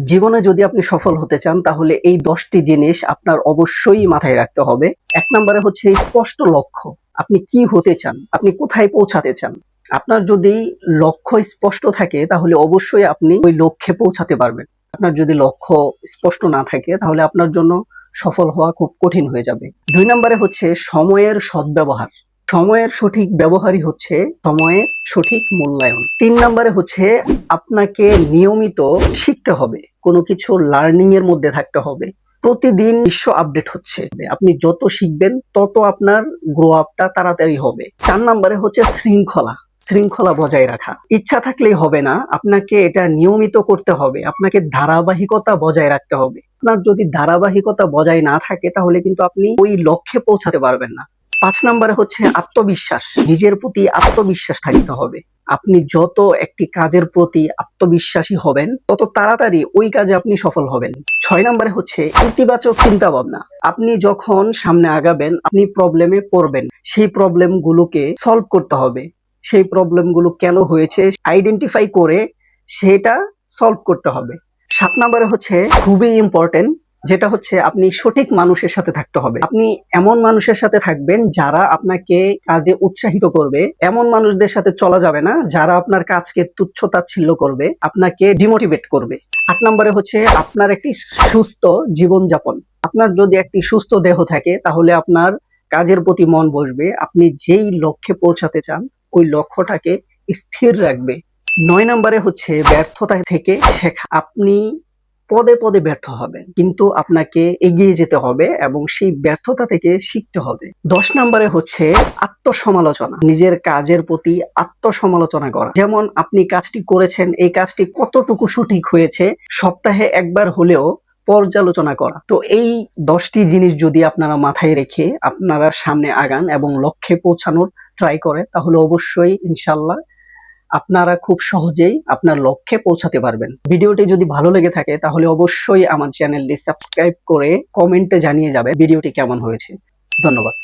জীবনে যদি আপনি সফল হতে চান তাহলে এই 10টি জিনিস আপনার অবশ্যই মাথায় রাখতে হবে। 1 নম্বরে হচ্ছে স্পষ্ট লক্ষ্য। আপনি কি হতে চান? আপনি কোথায় পৌঁছাতে চান? আপনার যদি লক্ষ্য স্পষ্ট থাকে তাহলে অবশ্যই আপনি ওই লক্ষ্যে পৌঁছাতে পারবেন। আপনার যদি লক্ষ্য স্পষ্ট না থাকে তাহলে আপনার জন্য সফল হওয়া খুব কঠিন হয়ে যাবে। 2 নম্বরে হচ্ছে সময়ের সদ্ব্যবহার। সময়ের সঠিক ব্যবহারই হচ্ছে সময়ের সঠিক মূল্যায়ন। 3 নম্বরে হচ্ছে আপনাকে নিয়মিত শিখতে হবে, কোনো কিছু লার্নিং এর মধ্যে থাকতে হবে। প্রতিদিন বিশ্ব আপডেট হচ্ছে, আপনি যত শিখবেন তত আপনার গ্রো আপটা তাড়াতাড়ি হবে। 4 নম্বরে হচ্ছে শৃঙ্খলা বজায় রাখা। ইচ্ছা থাকলেই হবে না, আপনাকে এটা নিয়মিত করতে হবে, আপনাকে ধারাবাহিকতা বজায় রাখতে হবে। আপনার যদি ধারাবাহিকতা বজায় না থাকে তাহলে কিন্তু আপনি ওই লক্ষ্যে পৌঁছাতে পারবেন না। 5 নম্বরে হচ্ছে আত্মবিশ্বাস। নিজের প্রতি আত্মবিশ্বাস থাকতে হবে। আপনি যত একটি কাজের প্রতি আত্মবিশ্বাসী হবেন তত তাড়াতাড়ি ওই কাজে আপনি সফল হবেন। 6 নম্বরে হচ্ছে ইতিবাচক চিন্তা ভাবনা। আপনি যখন সামনে আগাবেন আপনি প্রবলেমে পড়বেন, সেই প্রবলেমগুলোকে সলভ করতে হবে। সেই প্রবলেমগুলো কেন হয়েছে আইডেন্টিফাই করে সেটা সলভ করতে হবে। 7 নম্বরে হচ্ছে খুবই ইম্পর্টেন্ট, যেটা হচ্ছে আপনি সঠিক মানুষের সাথে থাকতে হবে। আপনি এমন মানুষের সাথে থাকবেন যারা আপনাকে কাজে উৎসাহিত করবে। এমন মানুষদের সাথে চলা যাবে না যারা আপনার কাজকে তুচ্ছ তাচ্ছিল্য করবে, আপনাকে ডিমোটিভেট করবে। 8 নম্বরে হচ্ছে আপনার একটি সুস্থ জীবনযাপন। আপনার যদি একটি সুস্থ দেহ থাকে তাহলে আপনার কাজের প্রতি মন বসবে, আপনি যেই লক্ষ্যে পৌঁছাতে চান ওই লক্ষ্যটাকে স্থির রাখবে। 9 নম্বরে হচ্ছে ব্যর্থতা থেকে শেখা। আপনি পদে পদে ব্যর্থ হবেন, কিন্তু আপনাকে এগিয়ে যেতে হবে এবং সেই ব্যর্থতা থেকে শিখতে হবে। 10 নম্বরে হচ্ছে আত্মসমালোচনা। নিজের কাজের প্রতি আত্মসমালোচনা করা। যেমন আপনি কাজটি করেছেন, এই কাজটি কতটুকু সঠিক হয়েছে সপ্তাহে একবার হলেও পর্যালোচনা করা। তো এই 10টি জিনিস যদি আপনারা মাথায় রেখে আপনারা সামনে আগান এবং লক্ষ্যে পৌঁছানোর ট্রাই করে তাহলে অবশ্যই ইনশাল্লাহ আপনারা খুব সহজেই আপনার লক্ষ্যে পৌঁছাতে পারবেন। ভিডিওটি যদি ভালো লেগে থাকে তাহলে অবশ্যই আমার চ্যানেলটি সাবস্ক্রাইব করে কমেন্টে জানিয়ে যাবে ভিডিওটি কেমন হয়েছে। ধন্যবাদ।